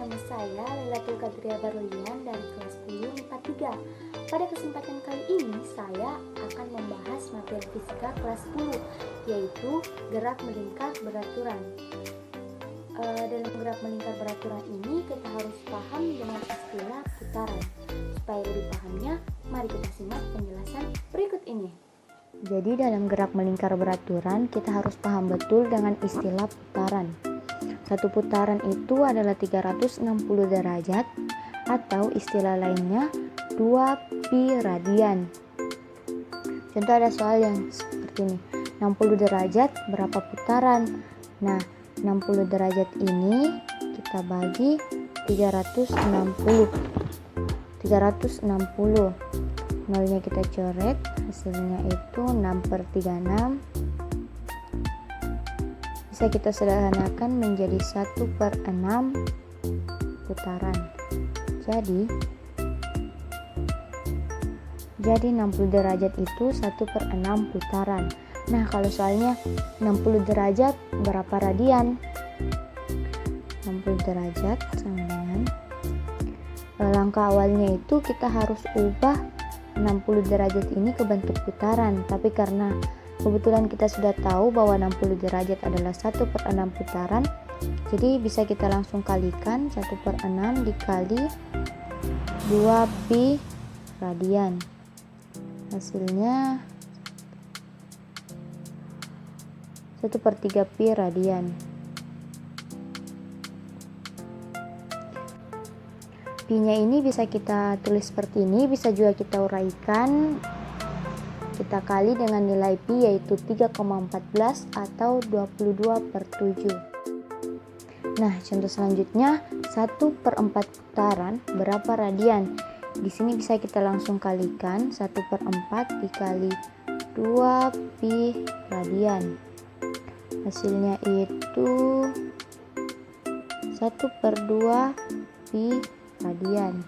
Nama saya Lailatul Qadriah Barulian dari kelas 10 IPA 3. Pada kesempatan kali ini saya akan membahas materi fisika kelas 10, yaitu gerak melingkar beraturan. Dalam gerak melingkar beraturan ini kita harus paham dengan istilah putaran. Supaya lebih pahamnya, mari kita simak penjelasan berikut ini. Jadi dalam gerak melingkar beraturan kita harus paham betul dengan istilah putaran. Satu putaran itu adalah 360 derajat atau istilah lainnya 2pi radian. Contoh ada soal yang seperti ini. 60 derajat berapa putaran? Nah, 60 derajat ini kita bagi 360. Nolnya kita coret, hasilnya itu 6/36. Bisa kita sederhanakan menjadi 1/6 putaran. Jadi 60 derajat itu 1/6 putaran. Nah, kalau soalnya 60 derajat berapa radian? 60 derajat sama dengan langkah awalnya itu kita harus ubah 60 derajat ini ke bentuk putaran. Tapi karena kebetulan kita sudah tahu bahwa 60 derajat adalah 1/6 putaran, jadi bisa kita langsung kalikan 1/6 dikali 2pi radian. Hasilnya 1/3 pi radian. Pi-nya ini bisa kita tulis seperti ini, bisa juga kita uraikan. Kita kali dengan nilai pi yaitu 3,14 atau 22/7. Nah, contoh selanjutnya 1/4 putaran berapa radian? Di sini bisa kita langsung kalikan 1/4 dikali 2pi radian. Hasilnya itu 1/2 pi radian.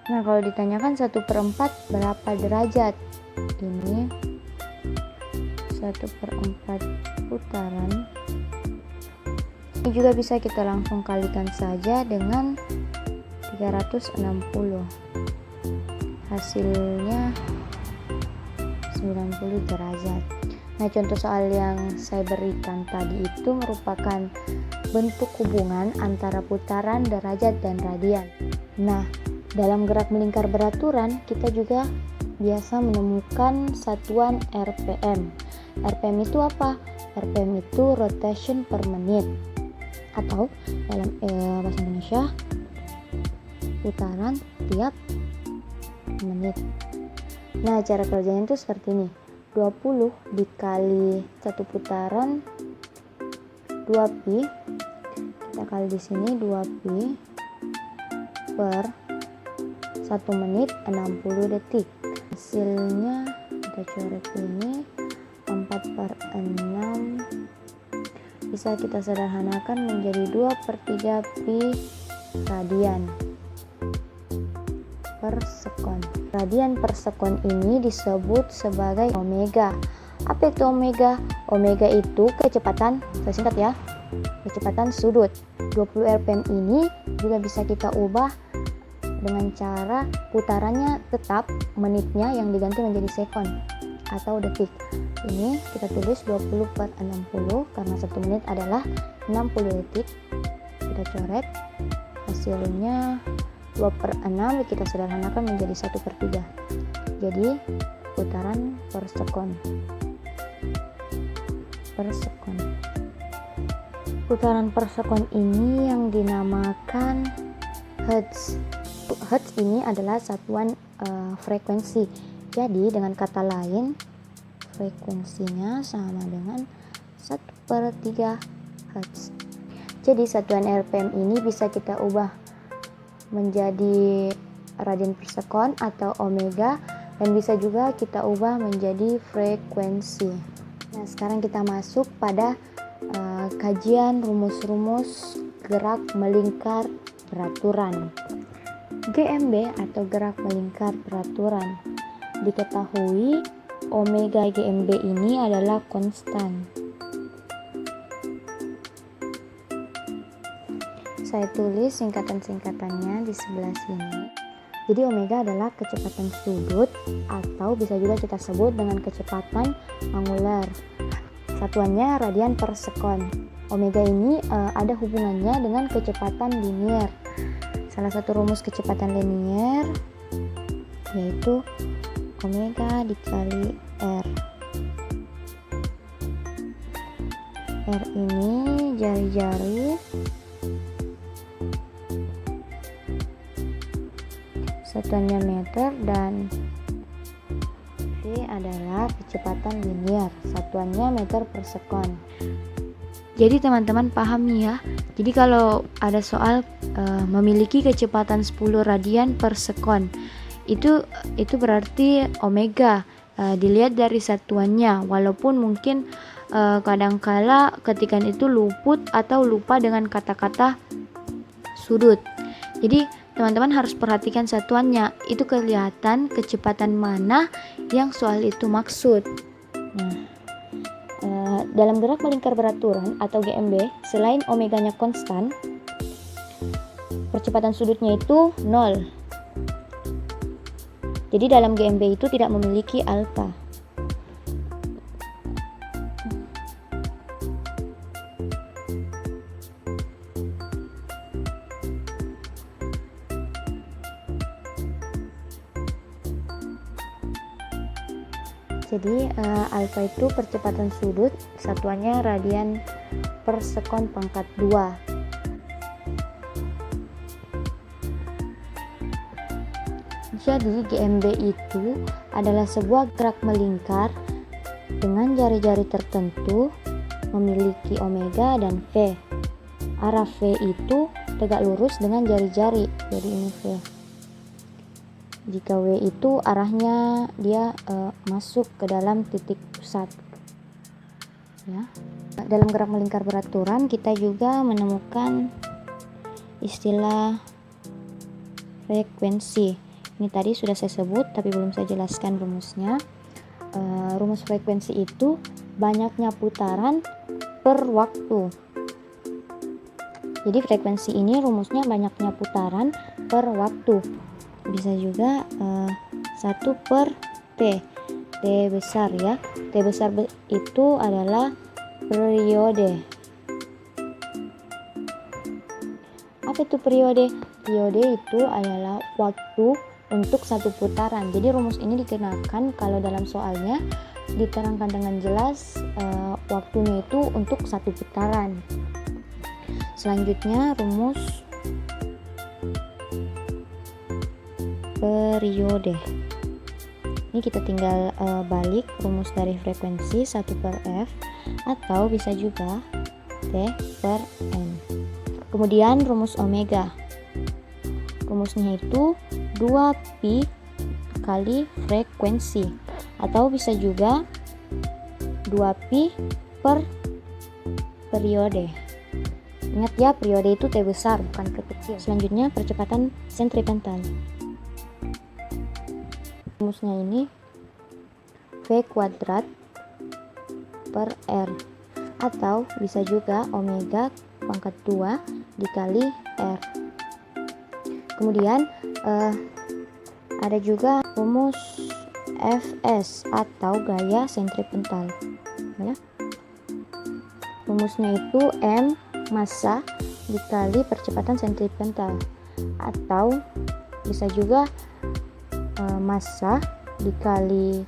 Nah, kalau ditanyakan 1/4 berapa derajat? Ini 1/4 putaran. Ini juga bisa kita langsung kalikan saja dengan 360. Hasilnya 90 derajat. Nah, contoh soal yang saya berikan tadi itu merupakan bentuk hubungan antara putaran, derajat, dan radian. Nah, dalam gerak melingkar beraturan, kita juga biasa menemukan satuan RPM. RPM itu apa? RPM itu rotation per menit. Atau dalam bahasa Indonesia, putaran tiap menit. Nah, cara kerjanya itu seperti ini. 20 dikali satu putaran 2pi. Kita kali di sini 2pi per 1 menit 60 detik. Hasilnya kita coret ini 4/6. Bisa kita sederhanakan menjadi 2/3 pi radian per sekon. Radian per sekon ini disebut sebagai omega. Apa itu omega? Omega itu kecepatan, saya singkat ya, kecepatan sudut. 20 rpm ini juga bisa kita ubah dengan cara putarannya tetap, menitnya yang diganti menjadi sekon atau detik. Ini kita tulis 20/60 karena 1 menit adalah 60 detik. Kita coret, hasilnya 2/6 kita sederhanakan menjadi 1/3. Jadi putaran per sekon. Putaran per sekon ini yang dinamakan hertz. Hertz ini adalah satuan frekuensi. Jadi dengan kata lain, frekuensinya sama dengan 1/3 hertz. Jadi satuan RPM ini bisa kita ubah menjadi radian per sekon atau omega, dan bisa juga kita ubah menjadi frekuensi. Nah, sekarang kita masuk pada kajian rumus-rumus gerak melingkar beraturan. GMB atau gerak melingkar beraturan. Diketahui omega GMB ini adalah konstan. saya tulis singkatan-singkatannya di sebelah sini. Jadi omega adalah kecepatan sudut atau bisa juga kita sebut dengan kecepatan angular. Satuannya radian per sekon. Omega ini ada hubungannya dengan kecepatan linier. Salah satu rumus kecepatan linier yaitu omega dikali R. R ini jari-jari, satuannya meter, dan V adalah kecepatan linier, satuannya meter per sekon. Jadi teman-teman paham nih ya. Jadi kalau ada soal memiliki kecepatan 10 radian per sekon, itu berarti omega dilihat dari satuannya, walaupun mungkin kadangkala ketika itu luput atau lupa dengan kata-kata sudut. Jadi teman-teman harus perhatikan satuannya, itu kelihatan kecepatan mana yang soal itu maksud. Nah, dalam gerak melingkar beraturan atau GMB, selain omeganya konstan, percepatan sudutnya itu 0. Jadi dalam GMB itu tidak memiliki alfa. Jadi alfa itu percepatan sudut, satuannya radian per sekon pangkat 2. Jadi GMB itu adalah sebuah gerak melingkar dengan jari-jari tertentu memiliki omega dan V. Arah V itu tegak lurus dengan jari-jari, jadi ini V. Jika W itu arahnya dia masuk ke dalam titik pusat. Ya. Dalam gerak melingkar beraturan kita juga menemukan istilah frekuensi. Ini tadi sudah saya sebut tapi belum saya jelaskan rumusnya. Rumus frekuensi itu banyaknya putaran per waktu. Jadi frekuensi ini rumusnya banyaknya putaran per waktu. Bisa juga 1 per T. T besar ya. T besar itu adalah periode. Apa itu periode? Periode itu adalah waktu untuk satu putaran. Jadi rumus ini dikenakan kalau dalam soalnya diterangkan dengan jelas waktunya itu untuk satu putaran. Selanjutnya rumus periode. Ini kita tinggal balik rumus dari frekuensi 1 per F atau bisa juga T per N. Kemudian rumus omega. Rumusnya itu 2pi kali frekuensi atau bisa juga 2pi per periode. Ingat ya, periode itu T besar bukan T kecil. Selanjutnya percepatan sentripetal. Rumusnya ini V kuadrat per R atau bisa juga omega pangkat 2 dikali R. Kemudian ada juga rumus Fs atau gaya sentripetal ya. Rumusnya itu M massa dikali percepatan sentripetal atau bisa juga massa dikali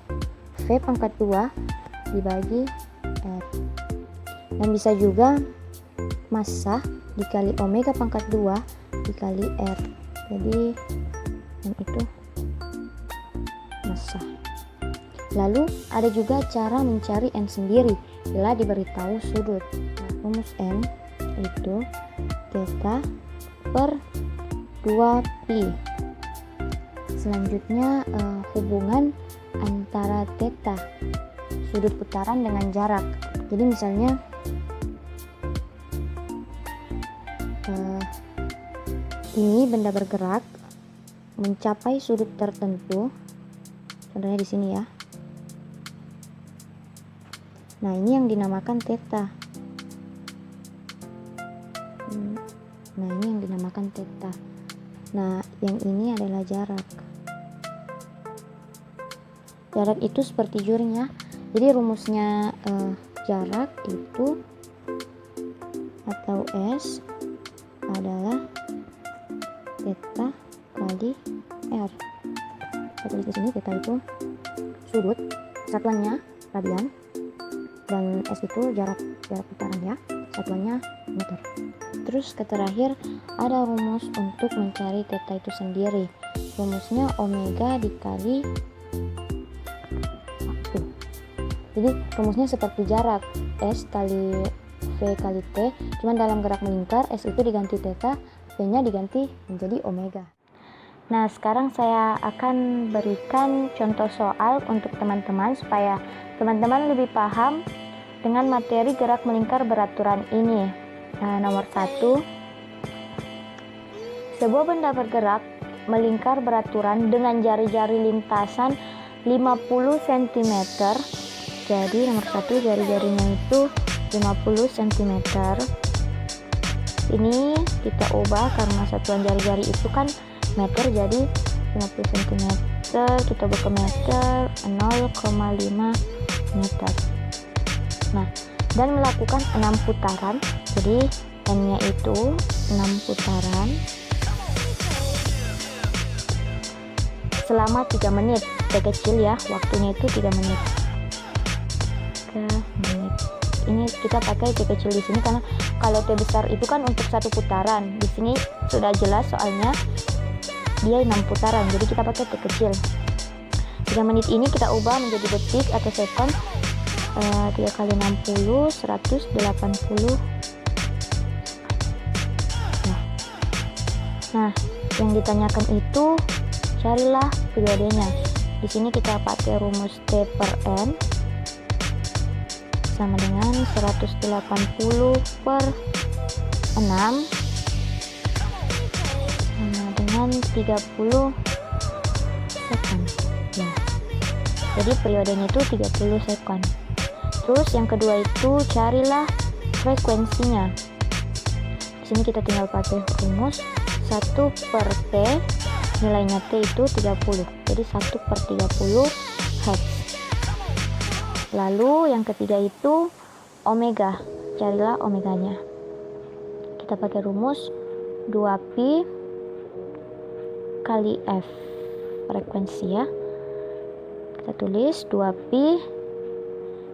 V pangkat 2 dibagi R, dan bisa juga massa dikali omega pangkat 2 dikali R. Jadi yang itu massa. Lalu ada juga cara mencari N sendiri bila diberitahu sudut. Nah, rumus N itu theta per 2pi. Selanjutnya hubungan antara theta sudut putaran dengan jarak. Jadi misalnya ini benda bergerak mencapai sudut tertentu, contohnya di sini ya. Nah, ini yang dinamakan theta. Nah, ini yang dinamakan theta. Nah, yang ini adalah jarak. Jarak itu seperti jurinya. Jadi rumusnya jarak itu atau S adalah theta kali R. Saya tulis di sini, theta itu sudut, satuannya radian, dan S itu jarak putaran ya, satuannya meter. Terus ke terakhir ada rumus untuk mencari theta itu sendiri. Rumusnya omega dikali waktu. Jadi rumusnya seperti jarak, S kali V kali T, cuman dalam gerak melingkar S itu diganti theta, V nya diganti menjadi omega. Nah, sekarang saya akan berikan contoh soal untuk teman-teman supaya teman-teman lebih paham dengan materi gerak melingkar beraturan ini. Nah, nomor 1, sebuah benda bergerak melingkar beraturan dengan jari-jari lintasan 50 cm. Jadi nomor 1 jari-jarinya itu 50 cm. Ini kita ubah karena satuan jari-jari itu kan meter, jadi 50 cm kita ubah ke meter, 0,5 meter. Nah, dan melakukan 6 putaran. Jadi N-nya itu 6 putaran selama 3 menit. T kecil ya, waktunya itu 3 menit. 3 menit. Ini kita pakai T kecil di sini karena kalau T besar itu kan untuk 1 putaran. Di sini sudah jelas soalnya dia 6 putaran, jadi kita pakai T kecil. 3 menit ini kita ubah menjadi detik atau second. 3 kali 60, 180. Nah, yang ditanyakan itu carilah periodenya. Di sini kita pakai rumus T per N sama dengan 180 per 6 sama dengan 30 second. Ya. Jadi periodenya itu 30 second. Terus yang kedua itu carilah frekuensinya. Di sini kita tinggal pakai rumus 1 per T, nilainya T itu 30. Jadi 1 per 30 Hz. Lalu yang ketiga itu omega. Carilah omeganya. Kita pakai rumus 2pi kali F. Frekuensi ya. Kita tulis 2pi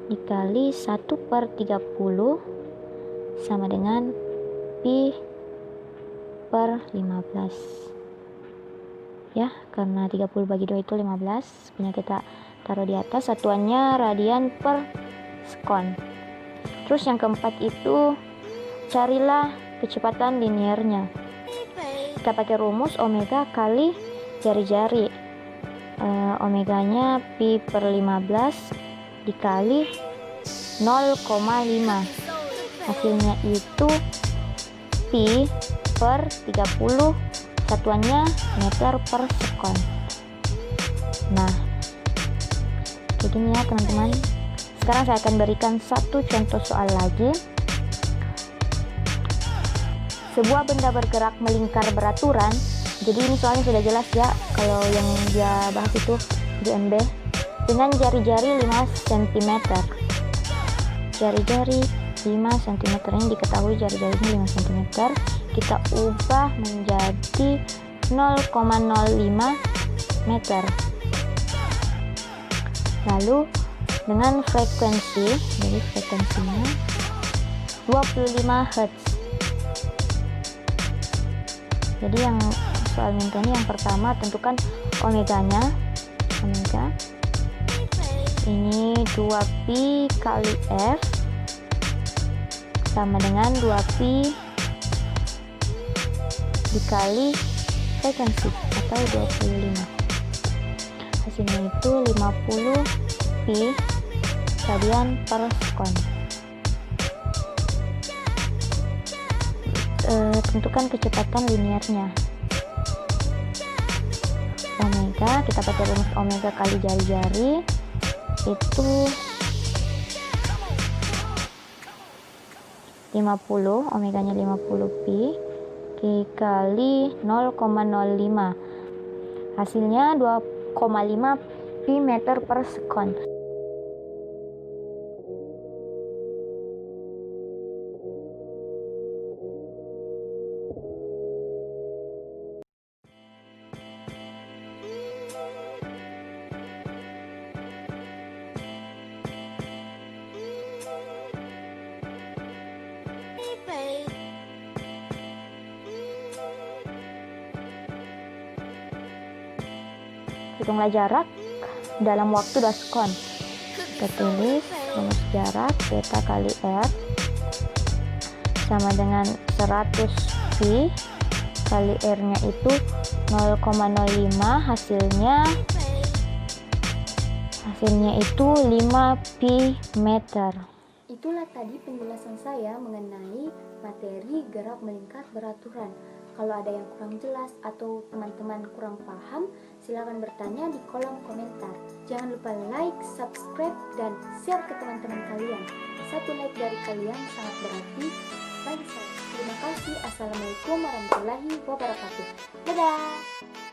dikali 1 per 30 sama dengan pi per 15 ya, karena 30 bagi 2 itu 15, punya kita taruh di atas, satuannya radian per sekon. Terus yang keempat itu carilah kecepatan linearnya. Kita pakai rumus omega kali jari-jari. Omeganya pi per 15 dikali 0,5. Hasilnya itu pi per 30, satuannya meter per sekon. Nah, kayak gini ya teman-teman. Sekarang saya akan berikan satu contoh soal lagi. Sebuah benda bergerak melingkar beraturan. Jadi ini soalnya sudah jelas ya, kalau yang dia bahas itu di MB, dengan jari-jari 5 cm. Jari-jari 5 cm ini diketahui jari-jarinya 5 cm. Kita ubah menjadi 0,05 meter. Lalu dengan frekuensi, jadi frekuensinya 25 Hz. Jadi yang soal minta ini yang pertama tentukan omeganya. Omega ini 2pi kali F sama dengan 2pi dikali frekuensi atau 25. Hasilnya itu 50 pi radian per sekon. Tentukan kecepatan linearnya. Omega, kita pakai rumus omega kali jari-jari itu 50, omeganya 50 pi. dikali 0,05. Hasilnya 2,5 pi meter per sekon. Hitunglah jarak dalam waktu 2 sekon. Kita tulis rumus jarak theta kali r sama dengan 100 pi kali r nya itu 0,05, hasilnya itu 5 pi meter. Itulah tadi penjelasan saya mengenai materi gerak melingkar beraturan. Kalau ada yang kurang jelas atau teman-teman kurang paham, silakan bertanya di kolom komentar. Jangan lupa like, subscribe, dan share ke teman-teman kalian. Satu like dari kalian sangat berarti bagi saya. Terima kasih. Assalamualaikum warahmatullahi wabarakatuh. Dadah!